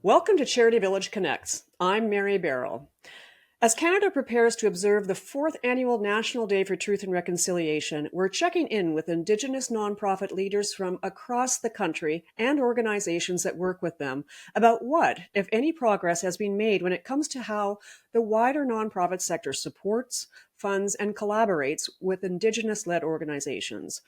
Welcome to CharityVillage Connects. I'm Mary Barrell. As Canada prepares to observe the 4th Annual National Day for Truth and Reconciliation, we're checking in with Indigenous nonprofit leaders from across the country and organizations that work with them about what, if any, progress has been made when it comes to how the wider nonprofit sector supports, funds, and collaborates with Indigenous-led organizations.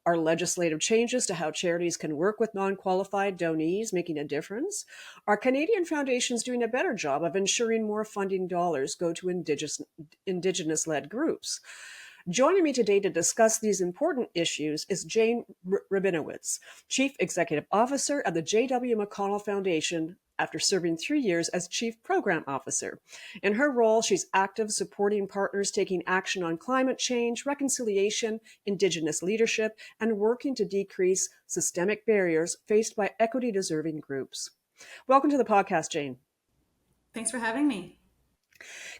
Are legislative changes to how charities can work with non-qualified donees making a difference? Are Canadian foundations doing a better job of ensuring more funding dollars go to Indigenous-led groups? Joining me today to discuss these important issues is Jane Rabinowicz, Chief Executive Officer at the J.W. McConnell Foundation, after serving 3 years as Chief Program Officer. In her role, she's active supporting partners taking action on climate change, reconciliation, Indigenous leadership, and working to decrease systemic barriers faced by equity-deserving groups. Welcome to the podcast, Jane. Thanks for having me.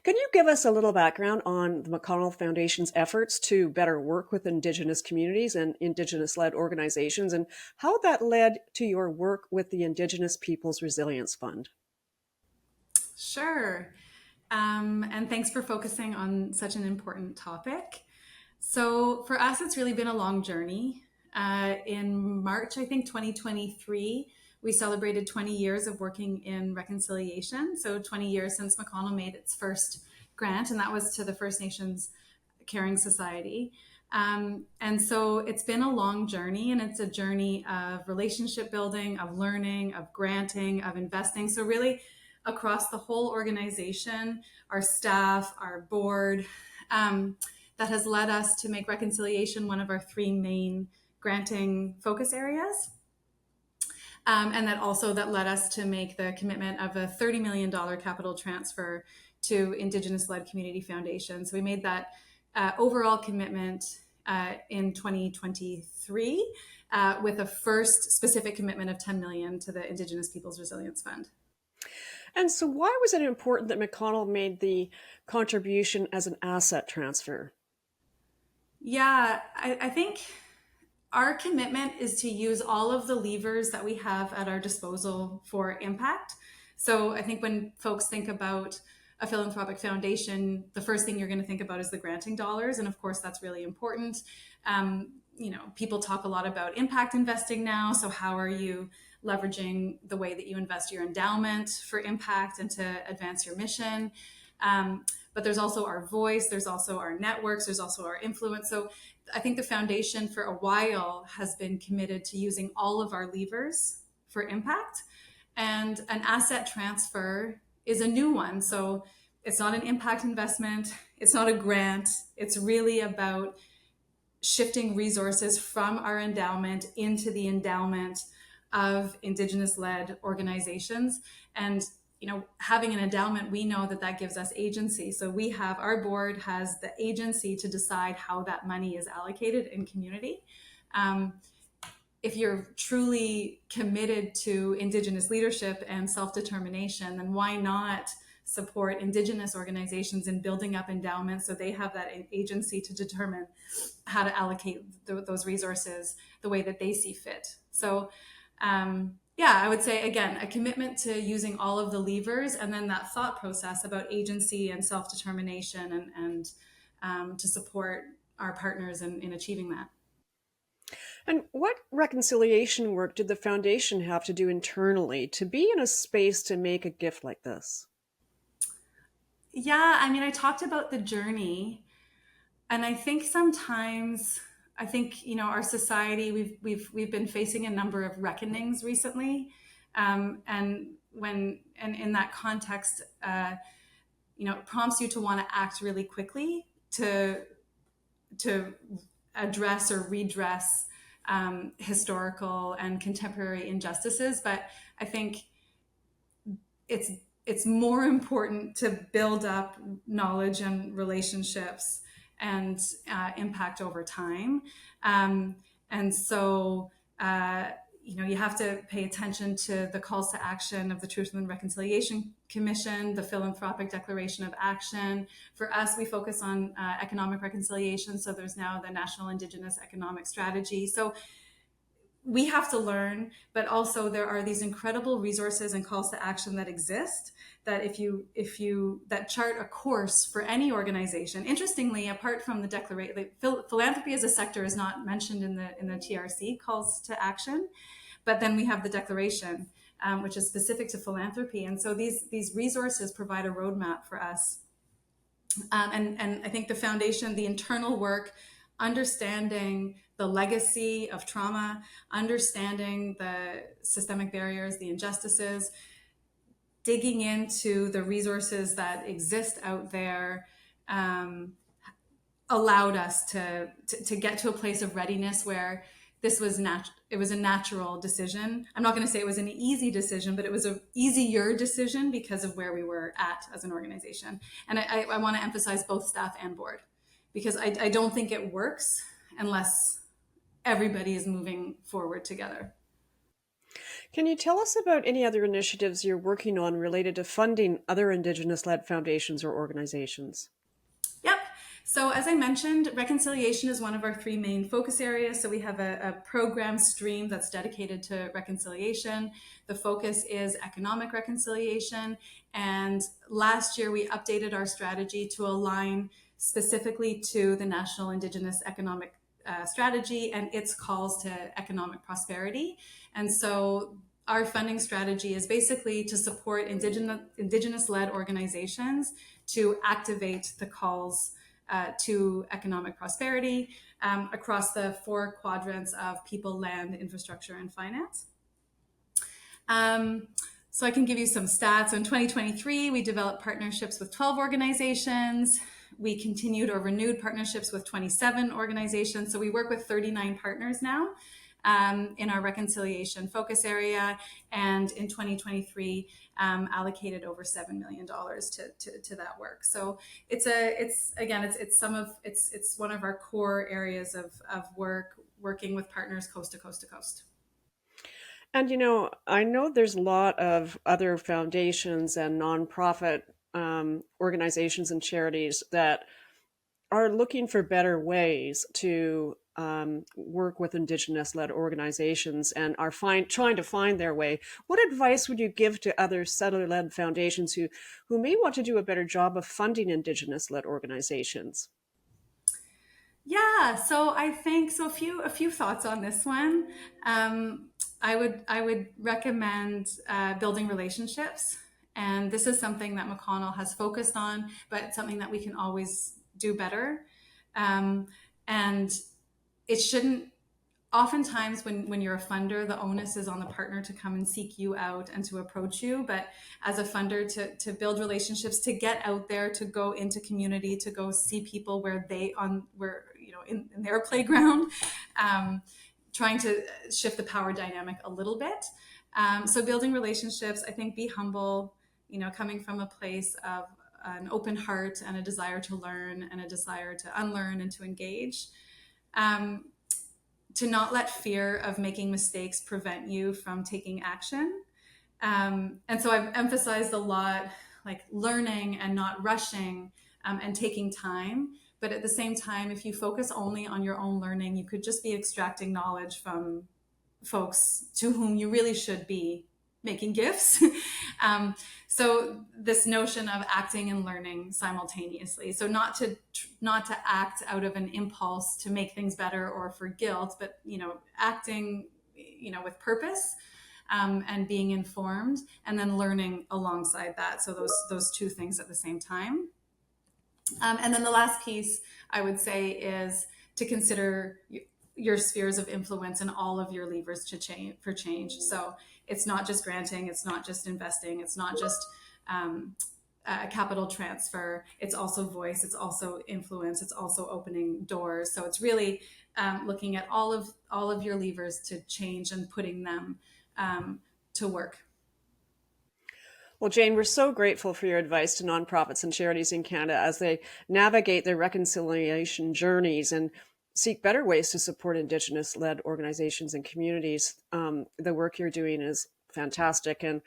Can you give us a little background on the McConnell Foundation's efforts to better work with Indigenous communities and Indigenous-led organizations, and how that led to your work with the Indigenous Peoples Resilience Fund? Sure. And thanks for focusing on such an important topic. So for us, it's really been a long journey. In March, I think 2023, we celebrated 20 years of working in reconciliation. So 20 years since McConnell made its first grant, and that was to the First Nations Caring Society. And so it's been a long journey, and it's a journey of relationship building, of learning, of granting, of investing. So really across the whole organization, our staff, our board, that has led us to make reconciliation one of our 3 main granting focus areas. And that led us to make the commitment of a $30 million capital transfer to Indigenous-led community foundations. So we made that overall commitment in 2023 with a first specific commitment of $10 million to the Indigenous Peoples Resilience Fund. And so why was it important that McConnell made the contribution as an asset transfer? Yeah, I think our commitment is to use all of the levers that we have at our disposal for impact. So I think when folks think about a philanthropic foundation, the first thing you're going to think about is the granting dollars. And of course, that's really important. People talk a lot about impact investing now. So how are you leveraging the way that you invest your endowment for impact and to advance your mission? But there's also our voice, there's also our networks, there's also our influence. So I think the foundation for a while has been committed to using all of our levers for impact. And an asset transfer is a new one. So it's not an impact investment, it's not a grant, it's really about shifting resources from our endowment into the endowment of Indigenous-led organizations. And having an endowment, we know that gives us agency. So our board has the agency to decide how that money is allocated in community. If you're truly committed to Indigenous leadership and self-determination, then why not support Indigenous organizations in building up endowments so they have that agency to determine how to allocate those resources the way that they see fit. So I would say, again, a commitment to using all of the levers, and then that thought process about agency and self-determination and to support our partners in achieving that. And what reconciliation work did the foundation have to do internally to be in a space to make a gift like this? Yeah, I talked about the journey, and I think sometimes our society, we've been facing a number of reckonings recently, and in that context, it prompts you to want to act really quickly to address or redress historical and contemporary injustices. But I think it's more important to build up knowledge and relationships and impact over time. And so, you have to pay attention to the calls to action of the Truth and Reconciliation Commission, the Philanthropic Declaration of Action. For us, we focus on economic reconciliation. So there's now the National Indigenous Economic Strategy. So we have to learn, but also there are these incredible resources and calls to action that exist that that chart a course for any organization. Interestingly, apart from the declaration, like, philanthropy as a sector is not mentioned in the TRC calls to action, but then we have the declaration, which is specific to philanthropy. And so these resources provide a roadmap for us. And I think the foundation, the internal work, understanding the legacy of trauma, understanding the systemic barriers, the injustices, digging into the resources that exist out there, allowed us to get to a place of readiness where this was it was a natural decision. I'm not going to say it was an easy decision, but it was an easier decision because of where we were at as an organization. And I want to emphasize both staff and board, because I don't think it works unless everybody is moving forward together. Can you tell us about any other initiatives you're working on related to funding other Indigenous-led foundations or organizations? Yep. So as I mentioned, reconciliation is one of our three main focus areas. So we have a program stream that's dedicated to reconciliation. The focus is economic reconciliation. And last year we updated our strategy to align specifically to the National Indigenous Economic Strategy and its calls to economic prosperity. And so our funding strategy is basically to support Indigenous-led organizations to activate the calls to economic prosperity across the four quadrants of people, land, infrastructure, and finance. So I can give you some stats. So in 2023, we developed partnerships with 12 organizations. We continued or renewed partnerships with 27 organizations. So we work with 39 partners now in our reconciliation focus area. And in 2023, allocated over $7 million to that work. So it's one of our core areas of work, working with partners coast to coast to coast. And, I know there's a lot of other foundations and nonprofit organizations and charities that are looking for better ways to work with Indigenous-led organizations and are trying to find their way. What advice would you give to other settler-led foundations who may want to do a better job of funding Indigenous-led organizations? Yeah, so I think so. A few thoughts on this one. I would recommend building relationships, and this is something that McConnell has focused on, but something that we can always do better. And it shouldn't. Oftentimes, when you're a funder, the onus is on the partner to come and seek you out and to approach you. But as a funder, to build relationships, to get out there, to go into community, to go see people where in their playground, trying to shift the power dynamic a little bit. So building relationships, I think, be humble, coming from a place of an open heart and a desire to learn and a desire to unlearn and to engage. To not let fear of making mistakes prevent you from taking action. And so I've emphasized a lot, like learning and not rushing and taking time. But at the same time, if you focus only on your own learning, you could just be extracting knowledge from folks to whom you really should be making gifts. So this notion of acting and learning simultaneously. So not to act out of an impulse to make things better or for guilt, but acting with purpose and being informed, and then learning alongside that. So those two things at the same time. And then the last piece I would say is to consider your spheres of influence and all of your levers for change. So it's not just granting, it's not just investing, it's not just capital transfer. It's also voice, it's also influence, it's also opening doors. So it's really looking at all of your levers to change and putting them to work. Well, Jane, we're so grateful for your advice to nonprofits and charities in Canada as they navigate their reconciliation journeys. And seek better ways to support Indigenous-led organizations and communities. The work you're doing is fantastic. And,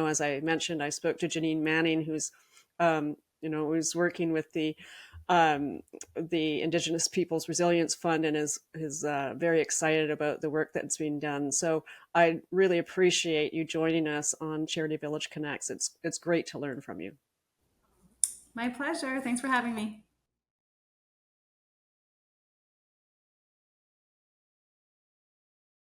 as I mentioned, I spoke to Janine Manning, who's working with the Indigenous Peoples Resilience Fund, and is very excited about the work that's being done. So I really appreciate you joining us on Charity Village Connects. It's great to learn from you. My pleasure. Thanks for having me.